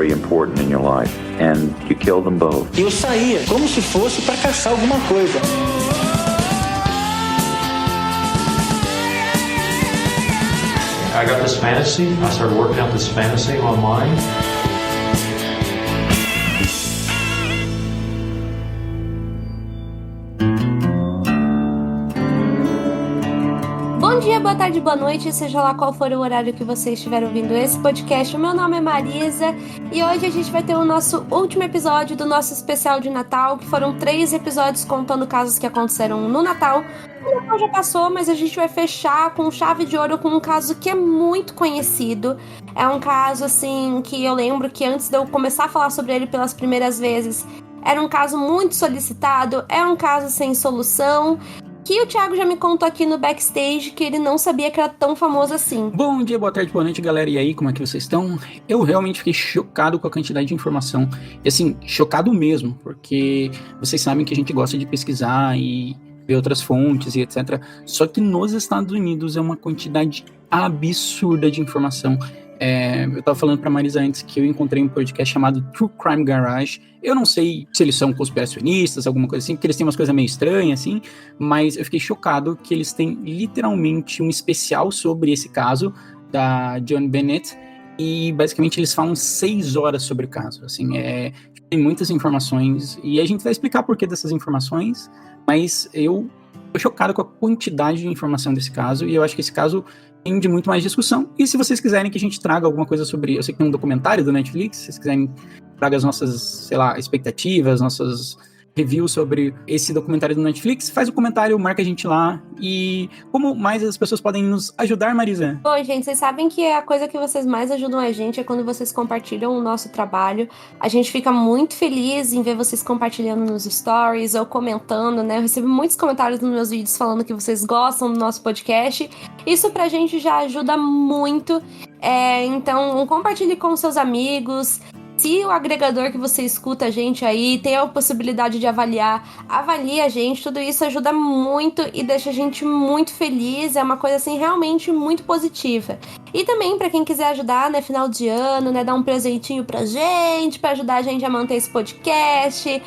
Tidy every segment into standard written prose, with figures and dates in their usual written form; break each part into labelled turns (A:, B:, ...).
A: very important in your life, and you killed them both.
B: Eu saía como se fosse para caçar alguma coisa.
C: I got this fantasy. I started working out this fantasy online.
D: Bom dia, boa tarde, boa noite, seja lá qual for o horário que você estiver ouvindo esse podcast. O meu nome é Marisa e hoje a gente vai ter o nosso último episódio do nosso especial de Natal, que foram 3 episódios contando casos que aconteceram no Natal. O Natal já passou, mas a gente vai fechar com chave de ouro com um caso que é muito conhecido. É um caso, assim, que eu lembro que antes de eu começar a falar sobre ele pelas primeiras vezes, era um caso muito solicitado, é um caso sem solução, que o Thiago já me contou aqui no backstage que ele não sabia que era tão famoso assim.
E: Bom dia, boa tarde, boa noite, galera. E aí, como é que vocês estão? Eu realmente fiquei chocado com a quantidade de informação. E assim, chocado mesmo, porque vocês sabem que a gente gosta de pesquisar e ver outras fontes e etc. Só que nos Estados Unidos é uma quantidade absurda de informação. Eu tava falando pra Marisa antes que eu encontrei um podcast chamado True Crime Garage. Eu não sei se eles são conspiracionistas, alguma coisa assim, porque eles têm umas coisas meio estranhas, assim, mas eu fiquei chocado que eles têm literalmente um especial sobre esse caso da Joan Bennett, e basicamente eles falam 6 horas sobre o caso, assim, tem muitas informações, e a gente vai explicar por que dessas informações, mas eu tô chocado com a quantidade de informação desse caso, e eu acho que esse caso tem de muito mais discussão. E se vocês quiserem que a gente traga alguma coisa sobre... Eu sei que tem um documentário do Netflix, se vocês quiserem traga as nossas, sei lá, expectativas, nossas reviews sobre esse documentário do Netflix, faz um comentário, marca a gente lá. E como mais as pessoas podem nos ajudar, Marisa?
D: Bom, gente, vocês sabem que a coisa que vocês mais ajudam a gente é quando vocês compartilham o nosso trabalho. A gente fica muito feliz em ver vocês compartilhando nos stories ou comentando, né? Eu recebo muitos comentários nos meus vídeos falando que vocês gostam do nosso podcast. Isso pra gente já ajuda muito. Então, compartilhe com seus amigos. Se o agregador que você escuta a gente aí tem a possibilidade de avaliar, avalie a gente, tudo isso ajuda muito e deixa a gente muito feliz, é uma coisa assim realmente muito positiva. E também para quem quiser ajudar, né, final de ano, né, dar um presentinho pra gente, para ajudar a gente a manter esse podcast,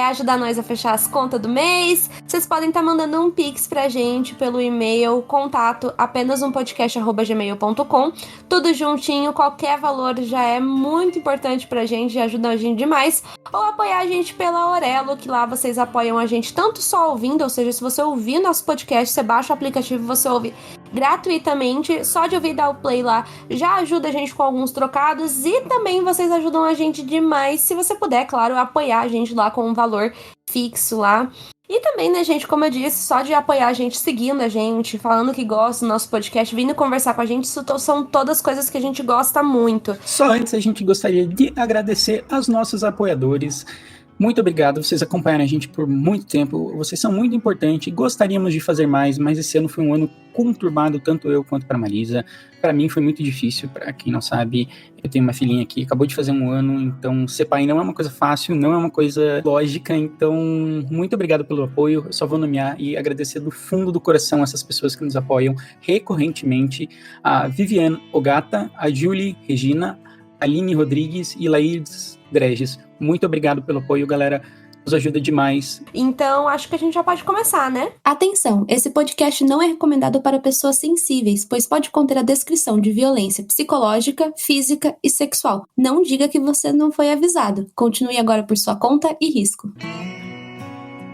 D: ajudar nós a fechar as contas do mês, vocês podem estar mandando um pix pra gente pelo e-mail contato@apenazumpodcast@gmail.com, tudo juntinho, qualquer valor já é muito importante pra gente, já ajuda a gente demais, ou apoiar a gente pela Aurelo, que lá vocês apoiam a gente tanto só ouvindo, ou seja, se você ouvir nosso podcast, você baixa o aplicativo e você ouve gratuitamente, só de ouvir dar o play lá já ajuda a gente com alguns trocados, e também vocês ajudam a gente demais, se você puder, claro, apoiar a gente lá com um valor fixo lá. E também, né, gente, como eu disse, só de apoiar a gente, seguindo a gente, falando que gosta do nosso podcast, vindo conversar com a gente, isso são todas coisas que a gente gosta muito.
E: Só antes, a gente gostaria de agradecer aos nossos apoiadores. Muito obrigado, vocês acompanharam a gente por muito tempo, vocês são muito importantes, gostaríamos de fazer mais, mas esse ano foi um ano conturbado, tanto eu quanto para Marisa. Para mim foi muito difícil, para quem não sabe, eu tenho uma filhinha aqui, acabou de fazer um ano, então ser pai não é uma coisa fácil, não é uma coisa lógica, então muito obrigado pelo apoio, eu só vou nomear e agradecer do fundo do coração essas pessoas que nos apoiam recorrentemente, a Viviane Ogata, a Julie Regina, a Aline Rodrigues e Laís Dreges. Muito obrigado pelo apoio, galera. Nos ajuda demais.
D: Então, acho que a gente já pode começar, né?
F: Atenção, esse podcast não é recomendado para pessoas sensíveis, pois pode conter a descrição de violência psicológica, física e sexual. Não diga que você não foi avisado. Continue agora por sua conta e risco.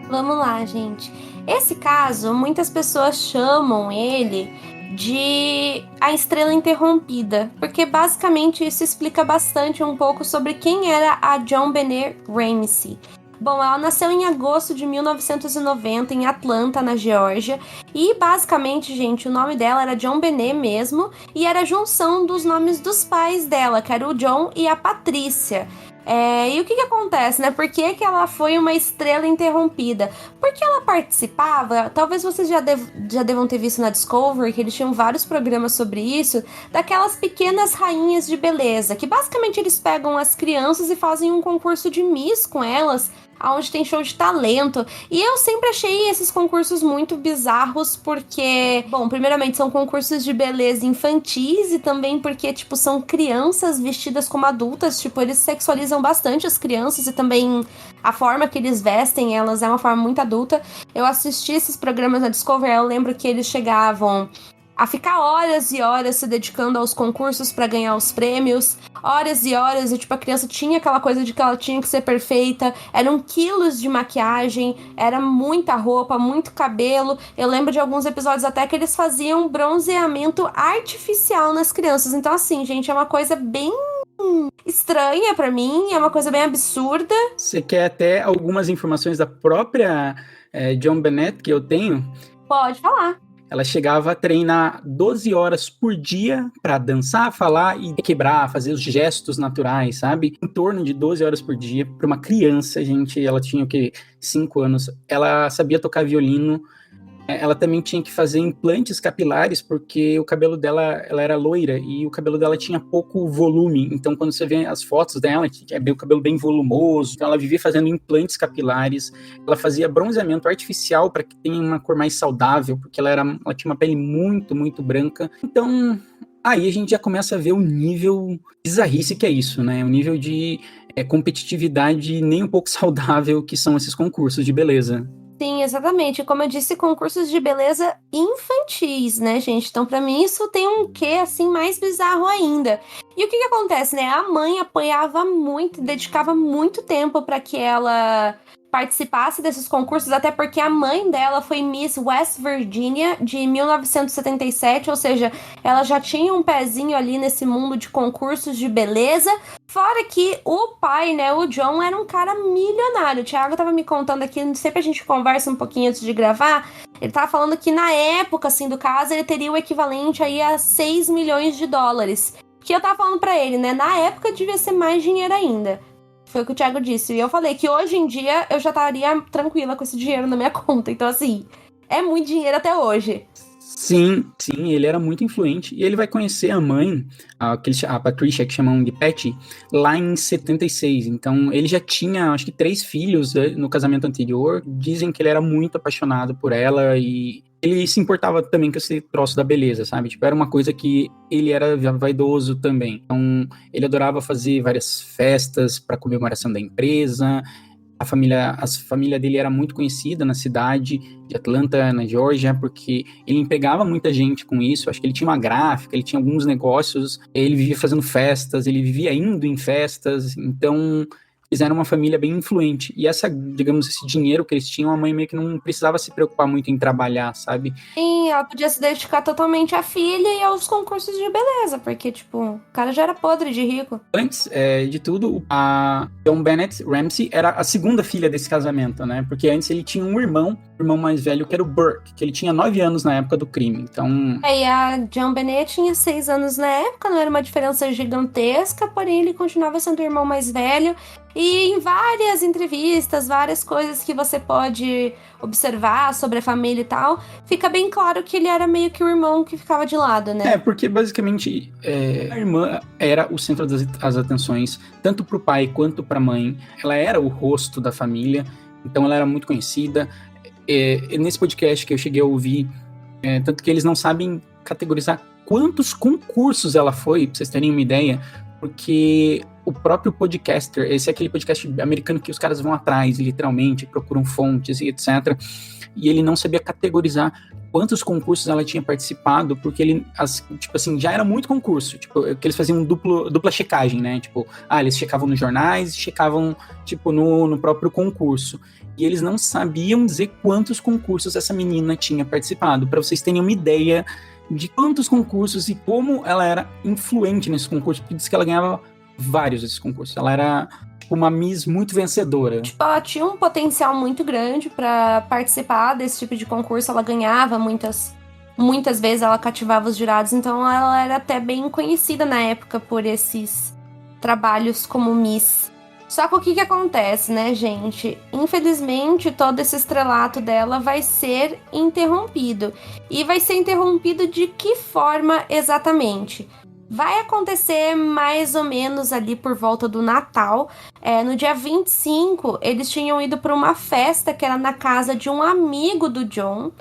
D: Vamos lá, gente. Esse caso, muitas pessoas chamam ele de A Estrela Interrompida, porque basicamente isso explica bastante um pouco sobre quem era a JonBenét Ramsey. Bom, ela nasceu em agosto de 1990 em Atlanta, na Geórgia, e basicamente, gente, o nome dela era JonBenét mesmo, e era a junção dos nomes dos pais dela, que era o John e a Patrícia. E o que acontece, né? Por que ela foi uma estrela interrompida? Porque ela participava, talvez vocês já devam ter visto na Discovery, que eles tinham vários programas sobre isso, daquelas pequenas rainhas de beleza, que basicamente eles pegam as crianças e fazem um concurso de Miss com elas, onde tem show de talento. E eu sempre achei esses concursos muito bizarros, porque, bom, primeiramente são concursos de beleza infantis e também porque, tipo, são crianças vestidas como adultas, tipo, eles sexualizam bastante as crianças e também a forma que eles vestem elas é uma forma muito adulta. Eu assisti esses programas na Discovery, eu lembro que eles chegavam a ficar horas e horas se dedicando aos concursos pra ganhar os prêmios, horas e horas, e tipo, a criança tinha aquela coisa de que ela tinha que ser perfeita, eram quilos de maquiagem, era muita roupa, muito cabelo. Eu lembro de alguns episódios até que eles faziam bronzeamento artificial nas crianças. Então, assim, gente, é uma coisa bem estranha pra mim, é uma coisa bem absurda.
E: Você quer até algumas informações da própria John Bennett que eu tenho?
D: Pode falar.
E: Ela chegava a treinar 12 horas por dia para dançar, falar e quebrar, fazer os gestos naturais, sabe? Em torno de 12 horas por dia. Para uma criança, gente, ela tinha o quê? 5 anos. Ela sabia tocar violino. Ela também tinha que fazer implantes capilares, porque o cabelo dela, ela era loira, e o cabelo dela tinha pouco volume. Então, quando você vê as fotos dela, é o cabelo bem volumoso. Então, ela vivia fazendo implantes capilares. Ela fazia bronzeamento artificial para que tenha uma cor mais saudável, porque ela tinha uma pele muito, muito branca. Então, aí a gente já começa a ver o nível bizarrice que é isso, né? O nível de competitividade nem um pouco saudável que são esses concursos de beleza.
D: Sim, exatamente. Como eu disse, concursos de beleza infantis, né, gente? Então, pra mim, isso tem um quê, assim, mais bizarro ainda. E o que acontece, né? A mãe apoiava muito, dedicava muito tempo pra que ela participasse desses concursos, até porque a mãe dela foi Miss West Virginia de 1977, ou seja, ela já tinha um pezinho ali nesse mundo de concursos de beleza. Fora que o pai, né, o John, era um cara milionário. O Thiago tava me contando aqui, sempre a gente conversa um pouquinho antes de gravar, ele tava falando que na época, assim, do caso, ele teria o equivalente aí a 6 milhões de dólares. Que eu tava falando pra ele, né, na época devia ser mais dinheiro ainda. Foi o que o Thiago disse. E eu falei que hoje em dia eu já estaria tranquila com esse dinheiro na minha conta. Então, assim, é muito dinheiro até hoje.
E: Sim, ele era muito influente. E ele vai conhecer a mãe, a Patricia, que chamam de Patty, lá em 76. Então, ele já tinha, acho que 3 filhos no casamento anterior. Dizem que ele era muito apaixonado por ela e ele se importava também com esse troço da beleza, sabe? Tipo, era uma coisa que ele era vaidoso também. Então, ele adorava fazer várias festas para comemoração da empresa. A família dele era muito conhecida na cidade de Atlanta, na Geórgia, porque ele empregava muita gente com isso. Acho que ele tinha uma gráfica, ele tinha alguns negócios, ele vivia fazendo festas, ele vivia indo em festas. Então, eles eram uma família bem influente. E esse dinheiro que eles tinham, a mãe meio que não precisava se preocupar muito em trabalhar, sabe?
D: Sim, ela podia se dedicar totalmente à filha e aos concursos de beleza, porque, tipo, o cara já era podre de rico.
E: Antes de tudo, a John Bennett Ramsey era a segunda filha desse casamento, né? Porque antes ele tinha um irmão mais velho, que era o Burke, que ele tinha 9 anos na época do crime. Então...
D: E a John Bennett tinha 6 anos na época, não era uma diferença gigantesca, porém ele continuava sendo o irmão mais velho. E em várias entrevistas, várias coisas que você pode observar sobre a família e tal, fica bem claro que ele era meio que o irmão que ficava de lado, né?
E: Porque basicamente a irmã era o centro das atenções, tanto pro pai quanto pra mãe. Ela era o rosto da família, então ela era muito conhecida. Nesse podcast que eu cheguei a ouvir, tanto que eles não sabem categorizar quantos concursos ela foi, pra vocês terem uma ideia, porque o próprio podcaster, esse é aquele podcast americano que os caras vão atrás, literalmente, procuram fontes e etc. E ele não sabia categorizar quantos concursos ela tinha participado, porque ele, tipo assim, já era muito concurso, tipo, que eles faziam dupla checagem, né? Tipo, eles checavam nos jornais e checavam, tipo, no próprio concurso. E eles não sabiam dizer quantos concursos essa menina tinha participado, para vocês terem uma ideia de quantos concursos e como ela era influente nesse concurso, porque diz que ela ganhava vários desses concursos. Ela era uma Miss muito vencedora.
D: Tipo, ela tinha um potencial muito grande pra participar desse tipo de concurso. Ela ganhava muitas vezes, ela cativava os jurados. Então ela era até bem conhecida na época por esses trabalhos como Miss. Só que o que acontece, né, gente? Infelizmente, todo esse estrelato dela vai ser interrompido. E vai ser interrompido de que forma exatamente? Vai acontecer mais ou menos ali por volta do Natal. No dia 25, eles tinham ido para uma festa que era na casa de um amigo do John.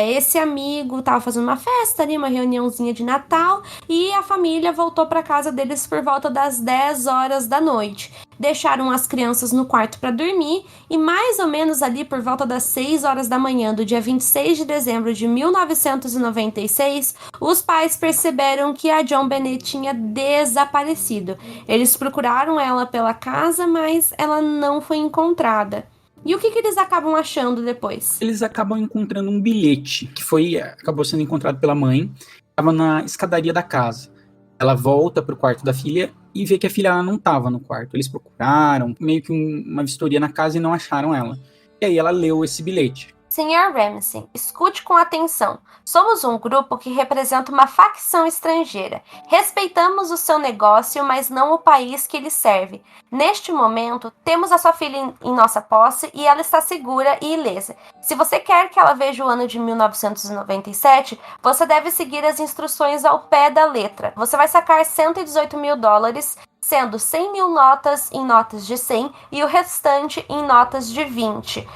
D: Esse amigo tava fazendo uma festa ali, uma reuniãozinha de Natal, e a família voltou para casa deles por volta das 10 horas da noite. Deixaram as crianças no quarto para dormir e mais ou menos ali por volta das 6 horas da manhã do dia 26 de dezembro de 1996, os pais perceberam que a John Bennett tinha desaparecido. Eles procuraram ela pela casa, mas ela não foi encontrada. E o que eles acabam achando depois?
E: Eles acabam encontrando um bilhete que acabou sendo encontrado pela mãe, estava na escadaria da casa. Ela volta pro quarto da filha e vê que a filha não estava no quarto. Eles procuraram meio que uma vistoria na casa e não acharam ela. E aí ela leu esse bilhete.
D: Sr. Ramsey, escute com atenção. Somos um grupo que representa uma facção estrangeira. Respeitamos o seu negócio, mas não o país que ele serve. Neste momento, temos a sua filha em nossa posse e ela está segura e ilesa. Se você quer que ela veja o ano de 1997, você deve seguir as instruções ao pé da letra. Você vai sacar $118 mil, sendo 100 mil notas em notas de 100 e o restante em notas de 20.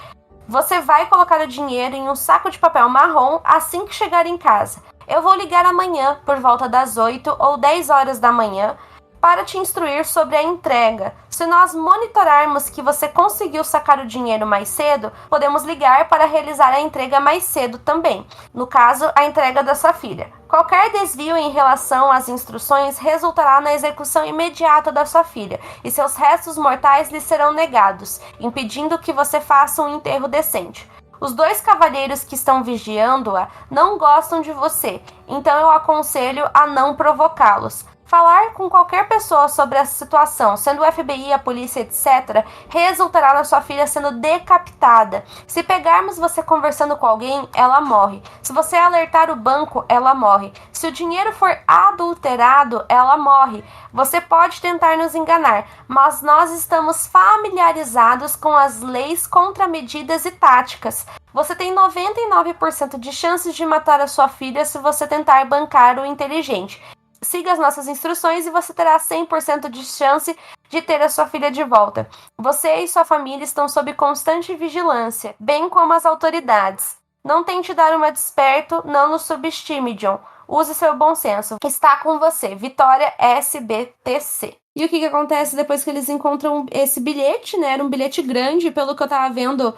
D: Você vai colocar o dinheiro em um saco de papel marrom assim que chegar em casa. Eu vou ligar amanhã por volta das 8 ou 10 horas da manhã para te instruir sobre a entrega. Se nós monitorarmos que você conseguiu sacar o dinheiro mais cedo, podemos ligar para realizar a entrega mais cedo também. No caso, a entrega da sua filha. Qualquer desvio em relação às instruções resultará na execução imediata da sua filha, e seus restos mortais lhe serão negados, impedindo que você faça um enterro decente. Os 2 cavalheiros que estão vigiando-a não gostam de você, então eu aconselho a não provocá-los. Falar com qualquer pessoa sobre a situação, sendo o FBI, a polícia, etc., resultará na sua filha sendo decapitada. Se pegarmos você conversando com alguém, ela morre. Se você alertar o banco, ela morre. Se o dinheiro for adulterado, ela morre. Você pode tentar nos enganar, mas nós estamos familiarizados com as leis, contramedidas e táticas. Você tem 99% de chances de matar a sua filha se você tentar bancar o inteligente. Siga as nossas instruções e você terá 100% de chance de ter a sua filha de volta. Você e sua família estão sob constante vigilância, bem como as autoridades. Não tente dar uma de esperto, não nos subestime, John. Use seu bom senso. Está com você. Vitória SBTC. E o que acontece depois que eles encontram esse bilhete, né? Era um bilhete grande, pelo que eu tava vendo,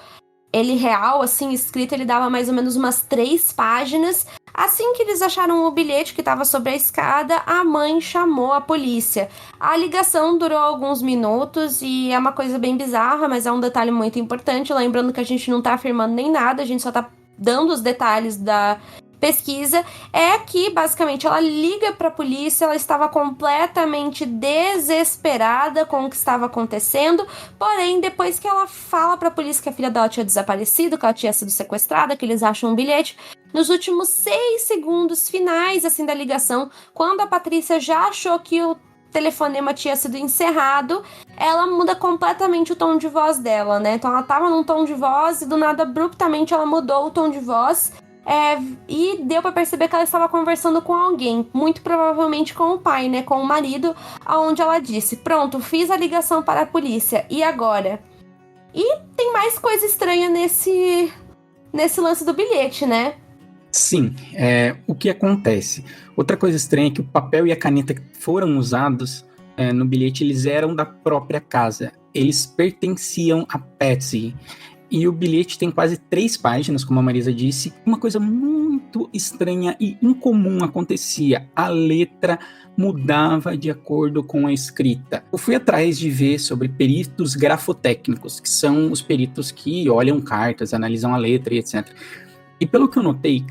D: ele real, assim, escrito, ele dava mais ou menos umas 3 páginas. Assim que eles acharam o bilhete que estava sobre a escada, a mãe chamou a polícia. A ligação durou alguns minutos e é uma coisa bem bizarra, mas é um detalhe muito importante. Lembrando que a gente não tá afirmando nem nada, a gente só tá dando os detalhes da pesquisa. É que, basicamente, ela liga para a polícia, ela estava completamente desesperada com o que estava acontecendo, porém, depois que ela fala para a polícia que a filha dela tinha desaparecido, que ela tinha sido sequestrada, que eles acham um bilhete, nos últimos 6 segundos finais, assim, da ligação, quando a Patrícia já achou que o telefonema tinha sido encerrado, ela muda completamente o tom de voz dela, né? Então ela tava num tom de voz e do nada, abruptamente, ela mudou o tom de voz. E deu pra perceber que ela estava conversando com alguém, muito provavelmente com o pai, né, com o marido, aonde ela disse: pronto, fiz a ligação para a polícia, e agora? E tem mais coisa estranha nesse lance do bilhete, né?
E: Sim, o que acontece? Outra coisa estranha é que o papel e a caneta que foram usados no bilhete, eles eram da própria casa, eles pertenciam a Patsy. E o bilhete tem quase 3 páginas, como a Marisa disse. Uma coisa muito estranha e incomum acontecia. A letra mudava de acordo com a escrita. Eu fui atrás de ver sobre peritos grafotécnicos, que são os peritos que olham cartas, analisam a letra e etc. E pelo que eu notei,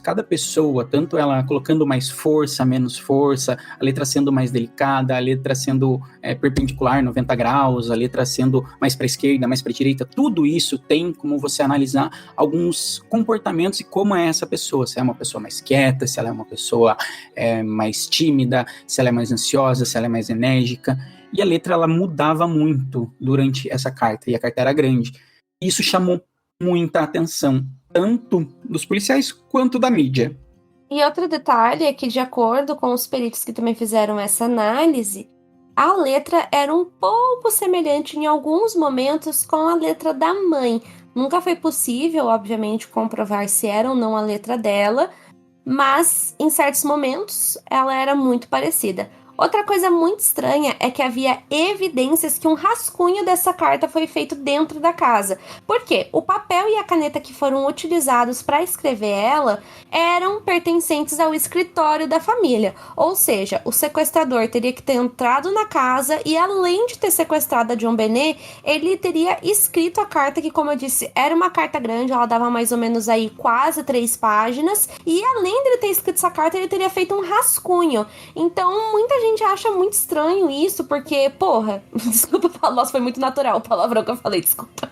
E: cada pessoa, tanto ela colocando mais força, menos força, a letra sendo mais delicada, a letra sendo perpendicular, 90 graus, a letra sendo mais para a esquerda, mais para a direita, tudo isso tem como você analisar alguns comportamentos e como é essa pessoa, se é uma pessoa mais quieta, se ela é uma pessoa mais tímida, se ela é mais ansiosa, se ela é mais enérgica. E a letra, ela mudava muito durante essa carta, e a carta era grande. Isso chamou muita atenção, tanto dos policiais quanto da mídia.
D: E outro detalhe é que, de acordo com os peritos que também fizeram essa análise, a letra era um pouco semelhante em alguns momentos com a letra da mãe. Nunca foi possível, obviamente, comprovar se era ou não a letra dela, mas em certos momentos ela era muito parecida. Outra coisa muito estranha é que havia evidências que um rascunho dessa carta foi feito dentro da casa. Por quê? O papel e a caneta que foram utilizados para escrever ela eram pertencentes ao escritório da família. Ou seja, o sequestrador teria que ter entrado na casa e, além de ter sequestrado a JonBenét, ele teria escrito a carta, que, como eu disse, era uma carta grande, ela dava mais ou menos aí quase 3 páginas. E além dele ter escrito essa carta, ele teria feito um rascunho. Então, muita gente acha muito estranho isso, porque, porra, desculpa falar, nossa, foi muito natural o palavrão que eu falei, desculpa.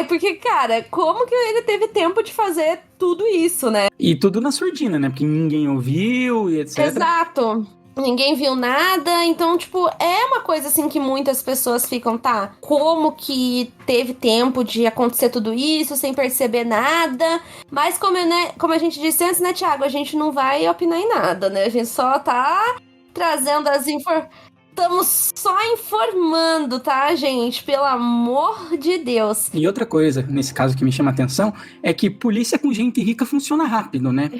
D: Porque, cara, como que ele teve tempo de fazer tudo isso, né?
E: E tudo na surdina, né? Porque ninguém ouviu e etc.
D: Exato. Ninguém viu nada, então, tipo, é uma coisa assim que muitas pessoas ficam, tá? Como que teve tempo de acontecer tudo isso sem perceber nada? Mas como a gente disse antes, né, Thiago? A gente não vai opinar em nada, né? A gente só tá trazendo as Estamos só informando, tá, gente? Pelo amor de Deus.
E: E outra coisa, nesse caso que me chama a atenção, é que polícia com gente rica funciona rápido, né?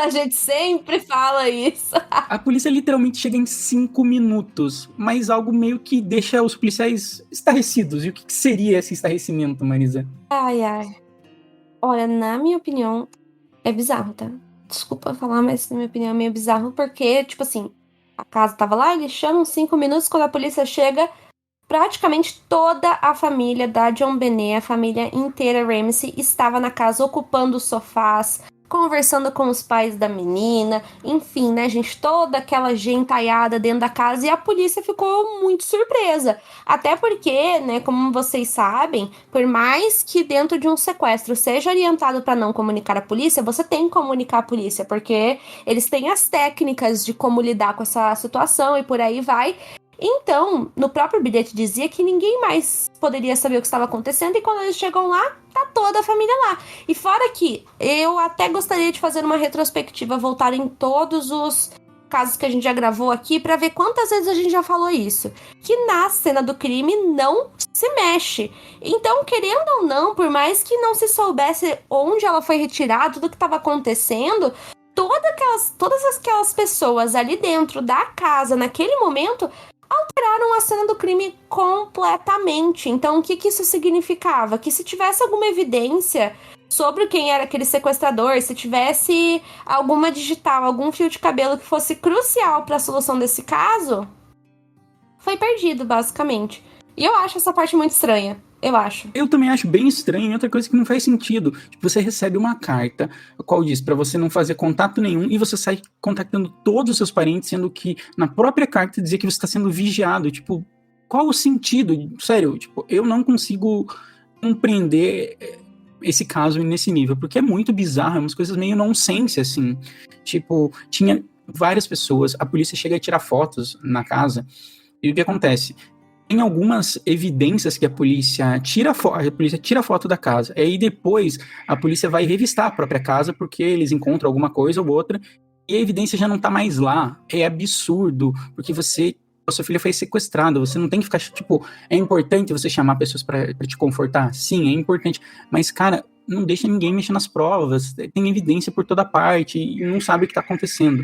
D: A gente sempre fala isso.
E: A polícia literalmente chega em 5 minutos, mas algo meio que deixa os policiais estarrecidos. E o que seria esse estarrecimento, Marisa?
D: Ai. Olha, na minha opinião, é bizarro, tá? Desculpa falar, mas na minha opinião é meio bizarro, porque, tipo assim, a casa tava lá, eles chamam 5 minutos, quando a polícia chega, praticamente toda a família da JonBenét, a família inteira Ramsey, estava na casa ocupando os sofás, conversando com os pais da menina, enfim, né, gente, toda aquela gentaiada dentro da casa, e a polícia ficou muito surpresa. Até porque, né, como vocês sabem, por mais que dentro de um sequestro seja orientado para não comunicar a polícia, você tem que comunicar a polícia, porque eles têm as técnicas de como lidar com essa situação e por aí vai. Então, no próprio bilhete dizia que ninguém mais poderia saber o que estava acontecendo, e quando eles chegam lá, tá toda a família lá. E fora que eu até gostaria de fazer uma retrospectiva, voltar em todos os casos que a gente já gravou aqui, pra ver quantas vezes a gente já falou isso. Que na cena do crime não se mexe. Então, querendo ou não, por mais que não se soubesse onde ela foi retirada, tudo que estava acontecendo, todas aquelas pessoas ali dentro da casa, naquele momento, alteraram a cena do crime completamente. Então, o que isso significava? Que se tivesse alguma evidência sobre quem era aquele sequestrador, se tivesse alguma digital, algum fio de cabelo que fosse crucial para a solução desse caso, foi perdido, basicamente. E eu acho essa parte muito estranha. Eu acho.
E: Eu também acho bem estranho, e outra coisa que não faz sentido. Tipo, você recebe uma carta, a qual diz pra você não fazer contato nenhum, e você sai contactando todos os seus parentes, sendo que na própria carta dizia que você está sendo vigiado. Tipo, qual o sentido? Sério, tipo, eu não consigo compreender esse caso nesse nível, porque é muito bizarro, é umas coisas meio nonsense, assim. Tipo, tinha várias pessoas, a polícia chega a tirar fotos na casa, e o que acontece? Tem algumas evidências que a polícia tira foto da casa. E aí depois a polícia vai revistar a própria casa porque eles encontram alguma coisa ou outra e a evidência já não tá mais lá. É absurdo, porque a sua filha foi sequestrada, você não tem que ficar, tipo, é importante você chamar pessoas pra te confortar? Sim, é importante. Mas, cara, não deixa ninguém mexer nas provas, tem evidência por toda parte e não sabe o que tá acontecendo.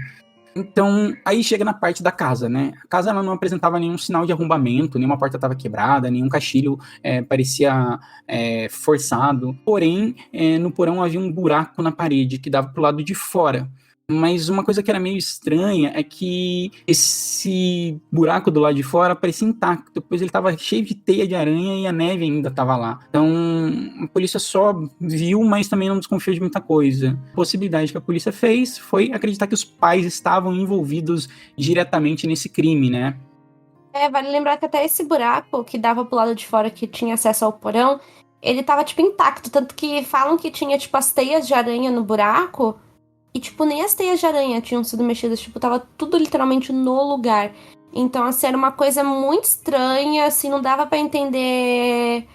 E: Então, aí chega na parte da casa, né? A casa ela não apresentava nenhum sinal de arrombamento, nenhuma porta estava quebrada, nenhum caixilho parecia forçado. Porém, no porão havia um buraco na parede que dava pro lado de fora. Mas uma coisa que era meio estranha é que esse buraco do lado de fora parecia intacto, depois ele estava cheio de teia de aranha e a neve ainda estava lá. Então a polícia só viu, mas também não desconfiou de muita coisa. A possibilidade que a polícia fez foi acreditar que os pais estavam envolvidos diretamente nesse crime, né?
D: Vale lembrar que até esse buraco que dava pro lado de fora, que tinha acesso ao porão, ele tava, tipo, intacto, tanto que falam que tinha, tipo, as teias de aranha no buraco. E, tipo, nem as teias de aranha tinham sido mexidas. Tipo, tava tudo literalmente no lugar. Então, assim, era uma coisa muito estranha, assim, não dava pra entender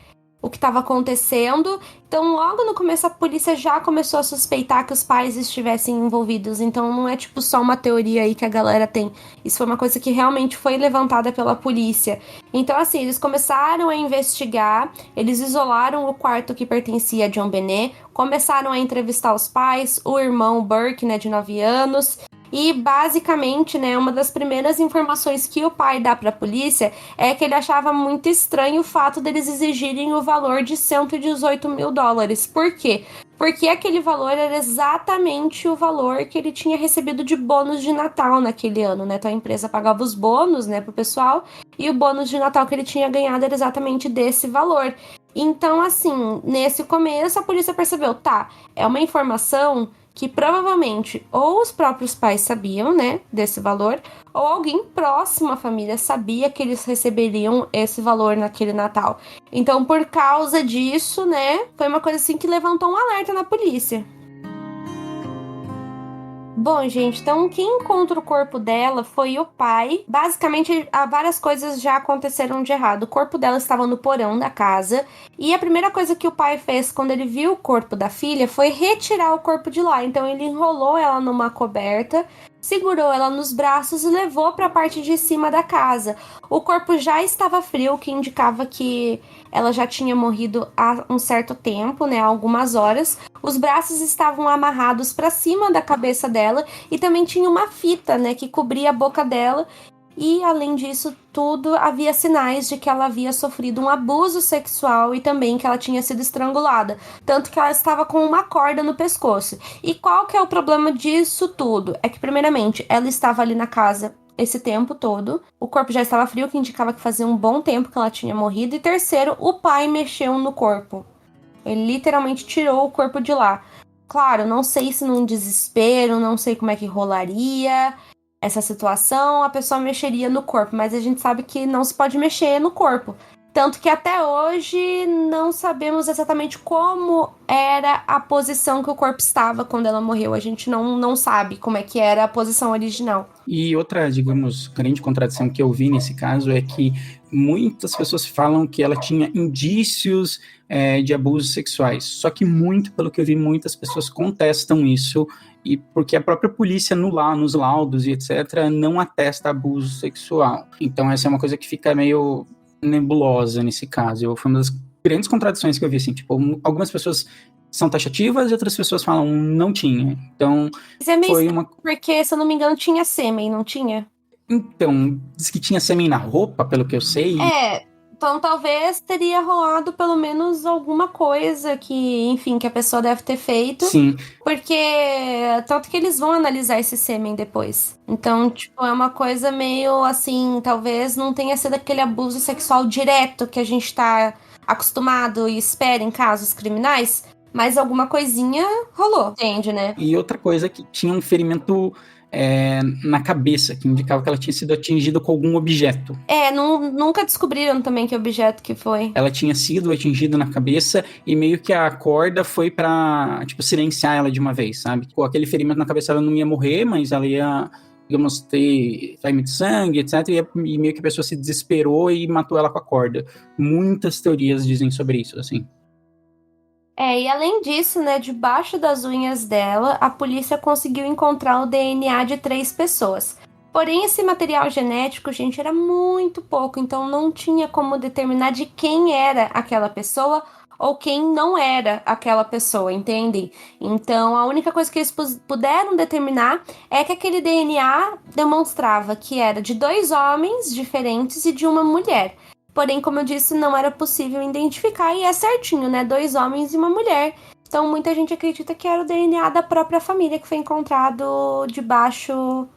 D: o que estava acontecendo. Então, logo no começo, a polícia já começou a suspeitar que os pais estivessem envolvidos. Então, não é, tipo, só uma teoria aí que a galera tem. Isso foi uma coisa que realmente foi levantada pela polícia. Então, assim, eles começaram a investigar, eles isolaram o quarto que pertencia a John Benet, começaram a entrevistar os pais, o irmão Burke, né, de 9 anos... E, basicamente, né, uma das primeiras informações que o pai dá para a polícia é que ele achava muito estranho o fato deles exigirem o valor de $118 mil. Por quê? Porque aquele valor era exatamente o valor que ele tinha recebido de bônus de Natal naquele ano, né? Então a empresa pagava os bônus, né, pro pessoal, e o bônus de Natal que ele tinha ganhado era exatamente desse valor. Então, assim, nesse começo a polícia percebeu, tá, é uma informação que provavelmente ou os próprios pais sabiam, né, desse valor, ou alguém próximo à família sabia que eles receberiam esse valor naquele Natal. Então, por causa disso, né, foi uma coisa assim que levantou um alerta na polícia. Bom, gente, então quem encontra o corpo dela foi o pai. Basicamente, várias coisas já aconteceram de errado. O corpo dela estava no porão da casa e a primeira coisa que o pai fez quando ele viu o corpo da filha foi retirar o corpo de lá. Então ele enrolou ela numa coberta, segurou ela nos braços e levou para a parte de cima da casa. O corpo já estava frio, o que indicava que ela já tinha morrido há um certo tempo, né, algumas horas. Os braços estavam amarrados para cima da cabeça dela e também tinha uma fita, né, que cobria a boca dela. E, além disso tudo, havia sinais de que ela havia sofrido um abuso sexual e também que ela tinha sido estrangulada. Tanto que ela estava com uma corda no pescoço. E qual que é o problema disso tudo? É que, primeiramente, ela estava ali na casa esse tempo todo. O corpo já estava frio, que indicava que fazia um bom tempo que ela tinha morrido. E terceiro, o pai mexeu no corpo. Ele literalmente tirou o corpo de lá. Claro, não sei se num desespero, não sei como é que rolaria essa situação, a pessoa mexeria no corpo, mas a gente sabe que não se pode mexer no corpo. Tanto que até hoje não sabemos exatamente como era a posição que o corpo estava quando ela morreu. A gente não sabe como é que era a posição original.
E: E outra, digamos, grande contradição que eu vi nesse caso é que muitas pessoas falam que ela tinha indícios de abusos sexuais. Só que muito, pelo que eu vi, muitas pessoas contestam isso, e porque a própria polícia nos laudos e etc. não atesta abuso sexual. Então essa é uma coisa que fica meio nebulosa nesse caso. Foi uma das grandes contradições que eu vi, assim, tipo, algumas pessoas são taxativas e outras pessoas falam não tinha. Então,
D: Mas é meio
E: foi uma...
D: porque, se eu não me engano, tinha sêmen, não tinha?
E: Então, diz que tinha sêmen na roupa, pelo que eu sei.
D: Então talvez teria rolado pelo menos alguma coisa que, enfim, que a pessoa deve ter feito.
E: Sim.
D: Porque, tanto que eles vão analisar esse sêmen depois. Então, tipo, é uma coisa meio assim, talvez não tenha sido aquele abuso sexual direto que a gente tá acostumado e espera em casos criminais, mas alguma coisinha rolou, entende, né?
E: E outra coisa que tinha um ferimento na cabeça, que indicava que ela tinha sido atingida com algum objeto.
D: Nunca descobriram também que objeto que foi.
E: Ela tinha sido atingida na cabeça e meio que a corda foi pra, tipo, silenciar ela de uma vez, sabe? Com aquele ferimento na cabeça ela não ia morrer, mas ela ia, digamos, ter saída de sangue, etc. E meio que a pessoa se desesperou e matou ela com a corda. Muitas teorias dizem sobre isso, assim.
D: E além disso, né, debaixo das unhas dela, a polícia conseguiu encontrar o DNA de 3 pessoas. Porém, esse material genético, gente, era muito pouco, então não tinha como determinar de quem era aquela pessoa ou quem não era aquela pessoa, entendem? Então, a única coisa que eles puderam determinar é que aquele DNA demonstrava que era de 2 homens diferentes e de uma mulher. Porém, como eu disse, não era possível identificar e é certinho, né? 2 homens e uma mulher. Então, muita gente acredita que era o DNA da própria família que foi encontrado debaixo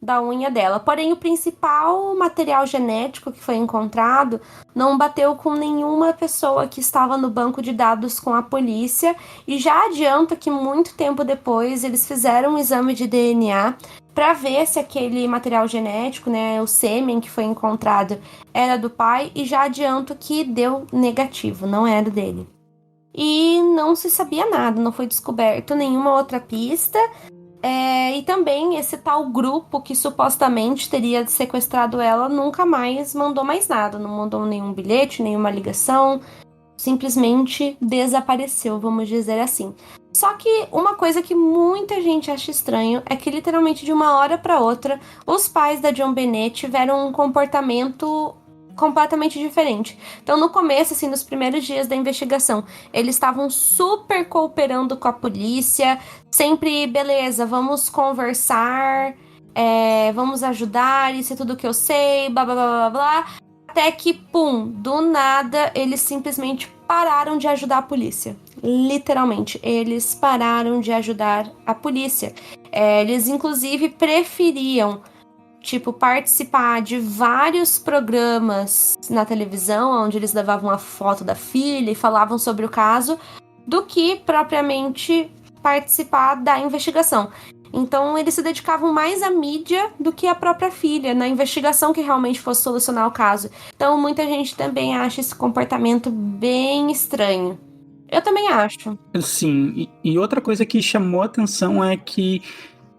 D: da unha dela. Porém, o principal material genético que foi encontrado não bateu com nenhuma pessoa que estava no banco de dados com a polícia. E já adianto que muito tempo depois eles fizeram um exame de DNA para ver se aquele material genético, né, o sêmen que foi encontrado, era do pai, e já adianto que deu negativo, não era dele. E não se sabia nada, não foi descoberto nenhuma outra pista, E também esse tal grupo que supostamente teria sequestrado ela nunca mais mandou mais nada, não mandou nenhum bilhete, nenhuma ligação, simplesmente desapareceu, vamos dizer assim. Só que uma coisa que muita gente acha estranho é que literalmente de uma hora para outra, os pais da JonBenét tiveram um comportamento completamente diferente. Então, no começo, assim, nos primeiros dias da investigação, eles estavam super cooperando com a polícia, sempre, beleza, vamos conversar, vamos ajudar, isso é tudo que eu sei, blá, blá, blá, blá, blá. Até que, pum, do nada, eles simplesmente pararam de ajudar a polícia. Literalmente, eles pararam de ajudar a polícia. Eles, inclusive, preferiam participar de vários programas na televisão, onde eles levavam a foto da filha e falavam sobre o caso, do que propriamente participar da investigação. Então, eles se dedicavam mais à mídia do que à própria filha, na investigação que realmente fosse solucionar o caso. Então, muita gente também acha esse comportamento bem estranho. Eu também acho.
E: Sim, e outra coisa que chamou a atenção é que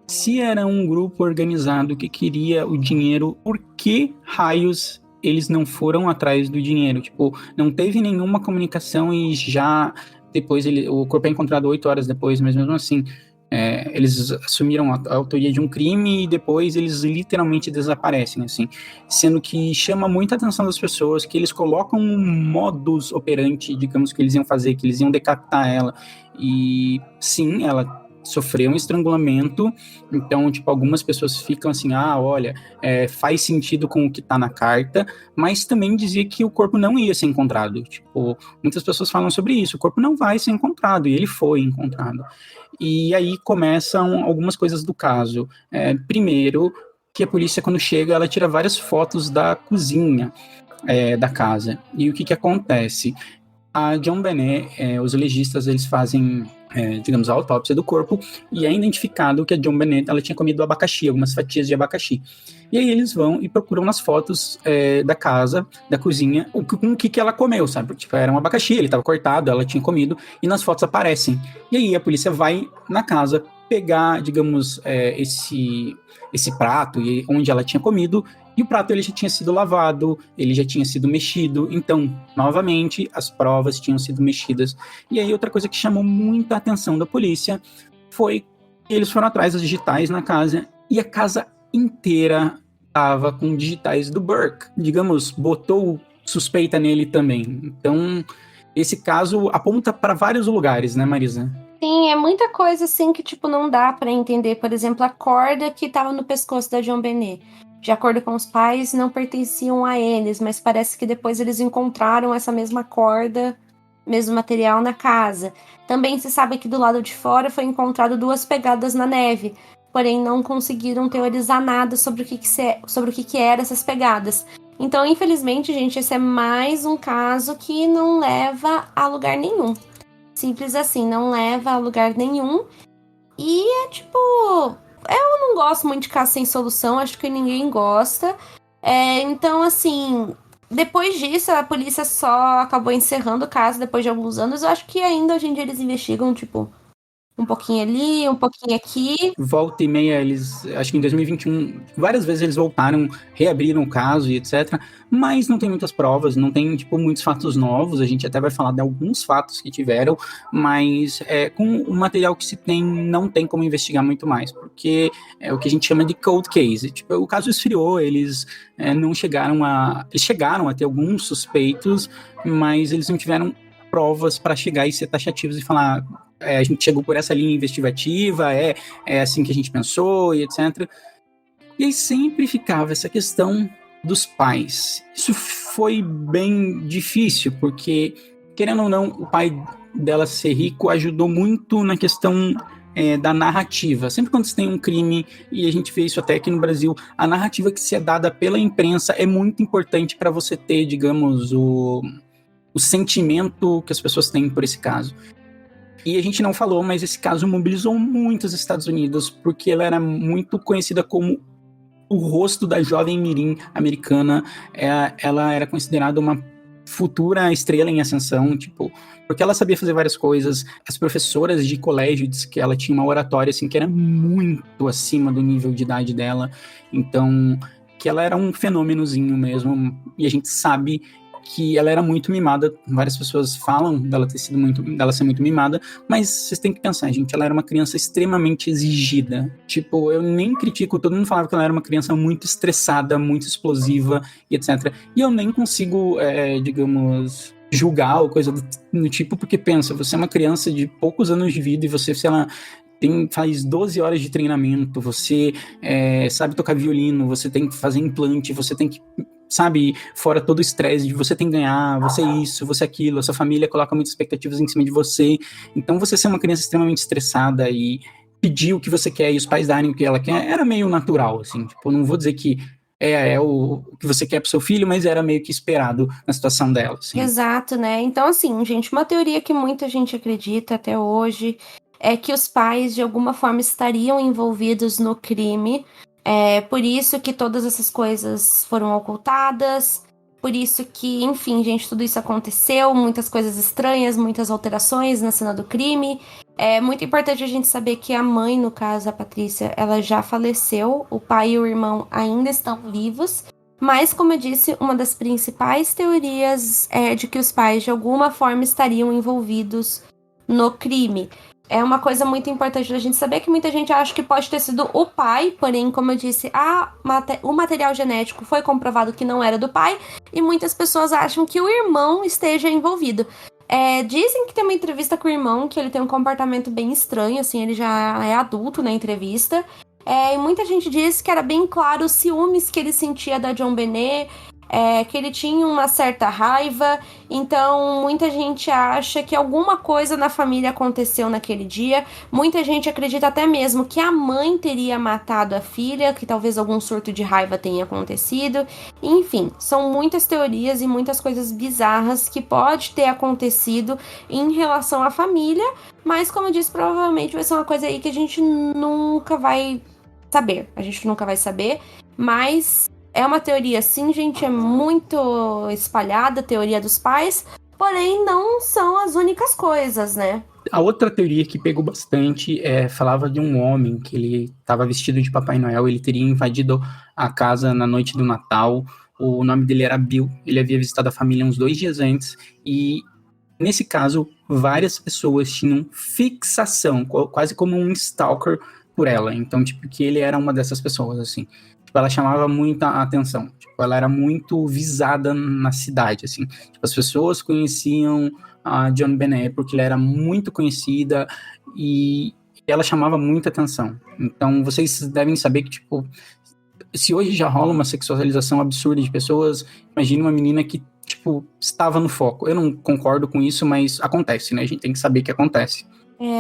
E: se era um grupo organizado que queria o dinheiro, por que raios eles não foram atrás do dinheiro? Tipo, não teve nenhuma comunicação e já depois o corpo é encontrado 8 horas depois, mas mesmo assim, eles assumiram a autoria de um crime e depois eles literalmente desaparecem, assim. Sendo que chama muita atenção das pessoas que eles colocam um modus operandi, digamos, que eles iam fazer, que eles iam decapitar ela. E sim, ela sofreu um estrangulamento, então, algumas pessoas ficam assim, olha, faz sentido com o que tá na carta, mas também dizia que o corpo não ia ser encontrado, muitas pessoas falam sobre isso, o corpo não vai ser encontrado, e ele foi encontrado. E aí começam algumas coisas do caso. Primeiro, que a polícia, quando chega, ela tira várias fotos da cozinha da casa, e o que acontece? A JonBenét, os legistas, eles fazem, digamos, a autópsia do corpo e é identificado que a JonBenét, ela tinha comido abacaxi, algumas fatias de abacaxi. E aí eles vão e procuram nas fotos da casa, da cozinha, com o que ela comeu, sabe? Porque, era um abacaxi, ele estava cortado, ela tinha comido, e nas fotos aparecem. E aí a polícia vai na casa pegar, digamos, esse prato onde ela tinha comido, e o prato ele já tinha sido lavado, ele já tinha sido mexido, então, novamente, as provas tinham sido mexidas. E aí outra coisa que chamou muita atenção da polícia foi que eles foram atrás das digitais na casa, e a casa inteira estava com digitais do Burke. Digamos, botou suspeita nele também. Então, esse caso aponta para vários lugares, né, Marisa?
D: Sim, é muita coisa assim que, não dá pra entender. Por exemplo, a corda que tava no pescoço da JonBenét. De acordo com os pais, não pertenciam a eles, mas parece que depois eles encontraram essa mesma corda, mesmo material na casa. Também se sabe que do lado de fora foi encontrado 2 pegadas na neve, porém não conseguiram teorizar nada sobre o que eram essas pegadas. Então, infelizmente, gente, esse é mais um caso que não leva a lugar nenhum. Simples assim, não leva a lugar nenhum. E eu não gosto muito de caso sem solução, acho que ninguém gosta. Então, assim, depois disso, a polícia só acabou encerrando o caso depois de alguns anos. Eu acho que ainda hoje em dia eles investigam, um pouquinho ali, um pouquinho aqui.
E: Volta e meia, eles, acho que em 2021, várias vezes eles voltaram, reabriram o caso e etc. Mas não tem muitas provas, não tem, muitos fatos novos. A gente até vai falar de alguns fatos que tiveram, mas com o material que se tem, não tem como investigar muito mais, porque é o que a gente chama de cold case. O caso esfriou, eles não chegaram a... Eles chegaram a ter alguns suspeitos, mas eles não tiveram provas para chegar e ser taxativos e falar... a gente chegou por essa linha investigativa, é assim que a gente pensou e etc. E aí sempre ficava essa questão dos pais. Isso foi bem difícil, porque, querendo ou não, o pai dela ser rico ajudou muito na questão da narrativa. Sempre quando você tem um crime, e a gente vê isso até aqui no Brasil, a narrativa que se é dada pela imprensa é muito importante para você ter, digamos, o sentimento que as pessoas têm por esse caso. E a gente não falou, mas esse caso mobilizou muito os Estados Unidos, porque ela era muito conhecida como o rosto da jovem mirim americana. Ela era considerada uma futura estrela em ascensão, tipo, porque ela sabia fazer várias coisas. As professoras de colégio diz que ela tinha uma oratória, assim, que era muito acima do nível de idade dela, então, que ela era um fenômenozinho mesmo, e a gente sabe que ela era muito mimada. Várias pessoas falam dela ser muito mimada, mas vocês têm que pensar, gente, ela era uma criança extremamente exigida. Tipo, eu nem critico, todo mundo falava que ela era uma criança muito estressada, muito explosiva e etc. E eu nem consigo, digamos, julgar ou coisa do tipo, porque pensa, você é uma criança de poucos anos de vida e você, sei lá, faz 12 horas de treinamento, você sabe tocar violino, você tem que fazer implante, você tem que, sabe, fora todo o estresse de você tem que ganhar, você isso, você aquilo, a sua família coloca muitas expectativas em cima de você, então você ser uma criança extremamente estressada e pedir o que você quer e os pais darem o que ela quer, era meio natural, assim, tipo, não vou dizer que é o que você quer pro seu filho, mas era meio que esperado na situação dela, assim.
D: Exato, né? Então, assim, gente, uma teoria que muita gente acredita até hoje é que os pais, de alguma forma, estariam envolvidos no crime. Por isso que todas essas coisas foram ocultadas. Por isso que, enfim, gente, tudo isso aconteceu. Muitas coisas estranhas, muitas alterações na cena do crime. É muito importante a gente saber que a mãe, no caso, a Patrícia, ela já faleceu. O pai e o irmão ainda estão vivos. Mas, como eu disse, uma das principais teorias é de que os pais, de alguma forma, estariam envolvidos no crime. É uma coisa muito importante da gente saber, que muita gente acha que pode ter sido o pai, porém, como eu disse, o material genético foi comprovado que não era do pai, e muitas pessoas acham que o irmão esteja envolvido. Dizem que tem uma entrevista com o irmão, que ele tem um comportamento bem estranho, assim, ele já é adulto na entrevista, e muita gente diz que era bem claro os ciúmes que ele sentia da JonBenét, que ele tinha uma certa raiva, então muita gente acha que alguma coisa na família aconteceu naquele dia, muita gente acredita até mesmo que a mãe teria matado a filha, que talvez algum surto de raiva tenha acontecido, enfim, são muitas teorias e muitas coisas bizarras que pode ter acontecido em relação à família, mas como eu disse, provavelmente vai ser uma coisa aí que a gente nunca vai saber, mas é uma teoria, sim, gente, é muito espalhada, a teoria dos pais, porém não são as únicas coisas, né?
E: A outra teoria que pegou bastante falava de um homem que ele estava vestido de Papai Noel, ele teria invadido a casa na noite do Natal, o nome dele era Bill, ele havia visitado a família uns 2 dias antes, e nesse caso, várias pessoas tinham fixação, quase como um stalker por ela, então, tipo, que ele era uma dessas pessoas, assim. Ela chamava muita atenção, tipo, ela era muito visada na cidade, assim, tipo, as pessoas conheciam a JonBenét porque ela era muito conhecida e ela chamava muita atenção. Então, vocês devem saber que, tipo, se hoje já rola uma sexualização absurda de pessoas, imagine uma menina que, tipo, estava no foco. Eu não concordo com isso, mas acontece, né? A gente tem que saber que acontece.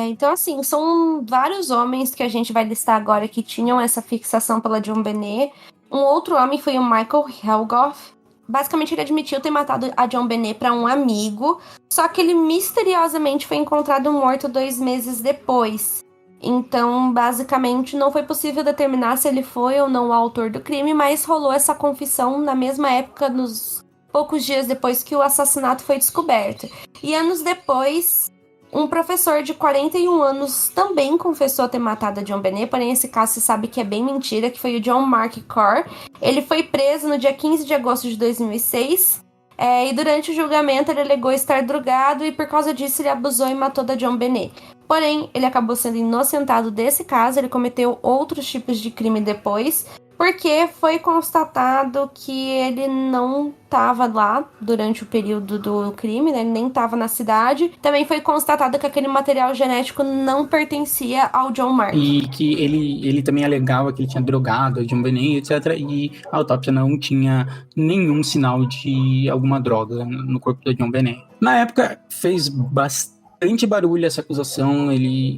D: Então, assim, são vários homens que a gente vai listar agora que tinham essa fixação pela JonBenét. Um outro homem foi o Michael Helgoff. Basicamente, ele admitiu ter matado a JonBenét para um amigo, só que ele misteriosamente foi encontrado morto 2 meses depois. Então, basicamente, não foi possível determinar se ele foi ou não o autor do crime, mas rolou essa confissão na mesma época, nos poucos dias depois que o assassinato foi descoberto. E anos depois, um professor de 41 anos também confessou ter matado a JonBenét, porém esse caso se sabe que é bem mentira, que foi o John Mark Core. Ele foi preso no dia 15 de agosto de 2006, e durante o julgamento ele alegou estar drogado e por causa disso ele abusou e matou da JonBenét. Porém, ele acabou sendo inocentado desse caso, ele cometeu outros tipos de crime depois, porque foi constatado que ele não estava lá durante o período do crime, né? Ele nem estava na cidade. Também foi constatado que aquele material genético não pertencia ao John Mark.
E: E que ele também alegava que ele tinha drogado a JonBenét, etc. E a autópsia não tinha nenhum sinal de alguma droga no corpo da JonBenét. Na época, fez bastante bastante barulho essa acusação.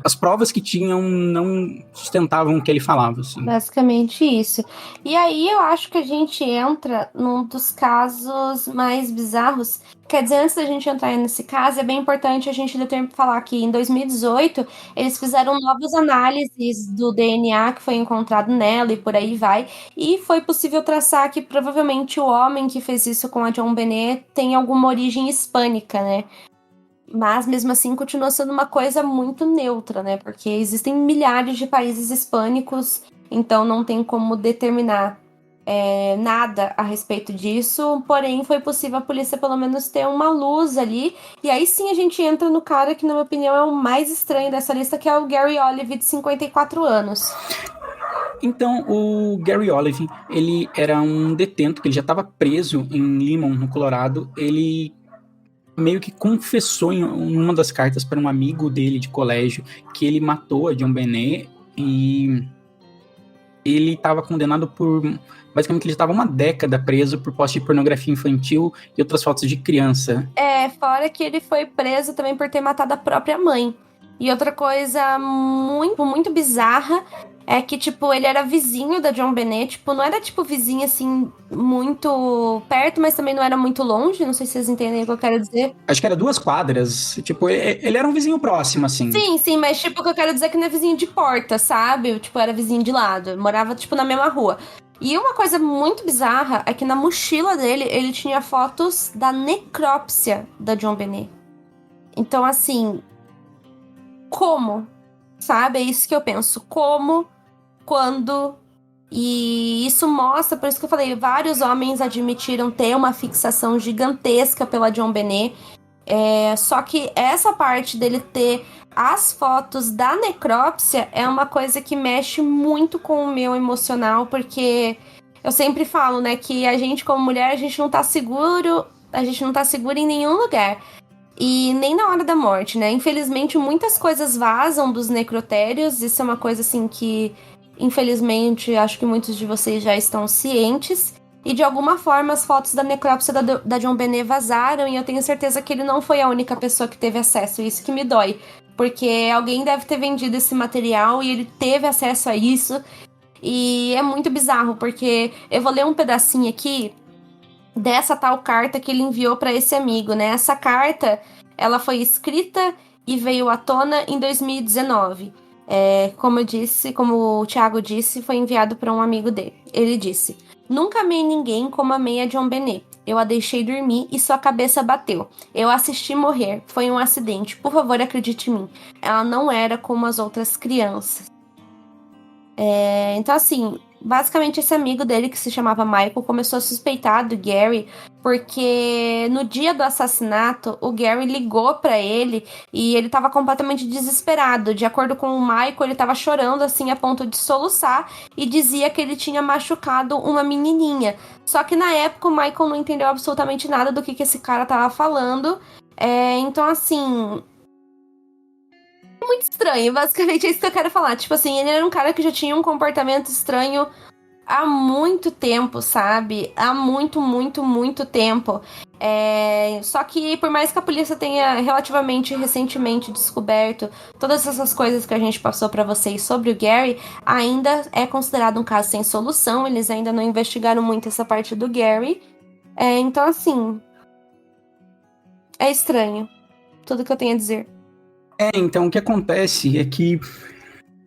E: As provas que tinham não sustentavam o que ele falava, assim.
D: Basicamente isso. E aí eu acho que a gente entra num dos casos mais bizarros. Quer dizer, antes da gente entrar nesse caso, é bem importante a gente falar que em 2018 eles fizeram novas análises do DNA que foi encontrado nela e por aí vai. E foi possível traçar que provavelmente o homem que fez isso com a JonBenét tem alguma origem hispânica, né? Mas, mesmo assim, continua sendo uma coisa muito neutra, né? Porque existem milhares de países hispânicos, então não tem como determinar nada a respeito disso. Porém, foi possível a polícia pelo menos ter uma luz ali. E aí sim a gente entra no cara que, na minha opinião, é o mais estranho dessa lista, que é o Gary Olive, de 54 anos.
E: Então, o Gary Olive, ele era um detento, que ele já estava preso em Limon, no Colorado. Ele meio que confessou em uma das cartas para um amigo dele de colégio que ele matou a JonBenét, e ele estava condenado por... Basicamente, ele estava uma década preso por posse de pornografia infantil e outras fotos de criança.
D: Fora que ele foi preso também por ter matado a própria mãe. E outra coisa muito, muito bizarra é que, tipo, ele era vizinho da JonBenét, tipo, não era, tipo, vizinho, assim, muito perto, mas também não era muito longe, não sei se vocês entendem o que eu quero dizer.
E: Acho que era 2 quadras, tipo, ele era um vizinho próximo, assim.
D: Sim, mas, tipo, o que eu quero dizer é que não é vizinho de porta, sabe? Tipo, era vizinho de lado, morava, tipo, na mesma rua. E uma coisa muito bizarra é que na mochila dele, ele tinha fotos da necrópsia da JonBenét. Então, assim, como? Sabe? É isso que eu penso. Como? Quando? E isso mostra, por isso que eu falei, vários homens admitiram ter uma fixação gigantesca pela JonBenét. Só que essa parte dele ter as fotos da necrópsia é uma coisa que mexe muito com o meu emocional, porque eu sempre falo, né, que a gente como mulher, a gente não tá seguro em nenhum lugar. E nem na hora da morte, né? Infelizmente, muitas coisas vazam dos necrotérios. Isso é uma coisa, assim, que, infelizmente, acho que muitos de vocês já estão cientes. E, de alguma forma, as fotos da necrópsia da JonBenét vazaram. E eu tenho certeza que ele não foi a única pessoa que teve acesso. Isso que me dói. Porque alguém deve ter vendido esse material e ele teve acesso a isso. E é muito bizarro, porque eu vou ler um pedacinho aqui dessa tal carta que ele enviou para esse amigo, né? Essa carta, ela foi escrita e veio à tona em 2019. Como o Thiago disse, foi enviado para um amigo dele. Ele disse: "Nunca amei ninguém como amei a JonBenét. Eu a deixei dormir e sua cabeça bateu. Eu a assisti morrer. Foi um acidente. Por favor, acredite em mim. Ela não era como as outras crianças." Então, assim, basicamente esse amigo dele, que se chamava Michael, começou a suspeitar do Gary, porque no dia do assassinato, o Gary ligou pra ele e ele tava completamente desesperado. De acordo com o Michael, ele tava chorando, assim, a ponto de soluçar, e dizia que ele tinha machucado uma menininha. Só que na época o Michael não entendeu absolutamente nada do que esse cara tava falando. Então, assim, muito estranho, basicamente é isso que eu quero falar. Tipo assim, ele era um cara que já tinha um comportamento estranho há muito tempo, sabe? Há muito, muito, muito tempo. Só que por mais que a polícia tenha relativamente recentemente descoberto todas essas coisas que a gente passou pra vocês sobre o Gary, ainda é considerado um caso sem solução. Eles ainda não investigaram muito essa parte do Gary. Então, assim, é estranho tudo que eu tenho a dizer.
E: Então o que acontece é que,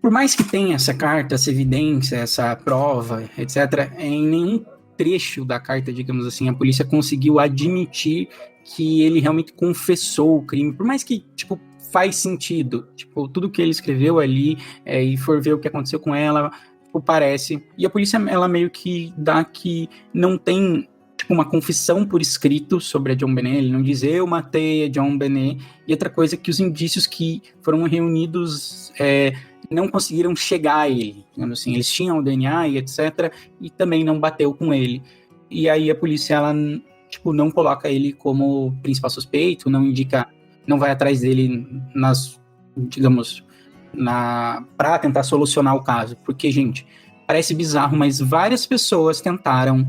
E: por mais que tenha essa carta, essa evidência, essa prova, etc., em nenhum trecho da carta, digamos assim, a polícia conseguiu admitir que ele realmente confessou o crime, por mais que, tipo, faz sentido, tipo, tudo que ele escreveu ali, e for ver o que aconteceu com ela, tipo, parece, e a polícia, ela meio que dá que não tem, tipo, uma confissão por escrito sobre a JonBenét. Ele não diz: "eu matei a JonBenét", e outra coisa é que os indícios que foram reunidos não conseguiram chegar a ele, digamos assim. Eles tinham o DNA e etc, e também não bateu com ele. E aí a polícia, ela, tipo, não coloca ele como principal suspeito, não indica, não vai atrás dele pra tentar solucionar o caso. Porque, gente, parece bizarro, mas várias pessoas tentaram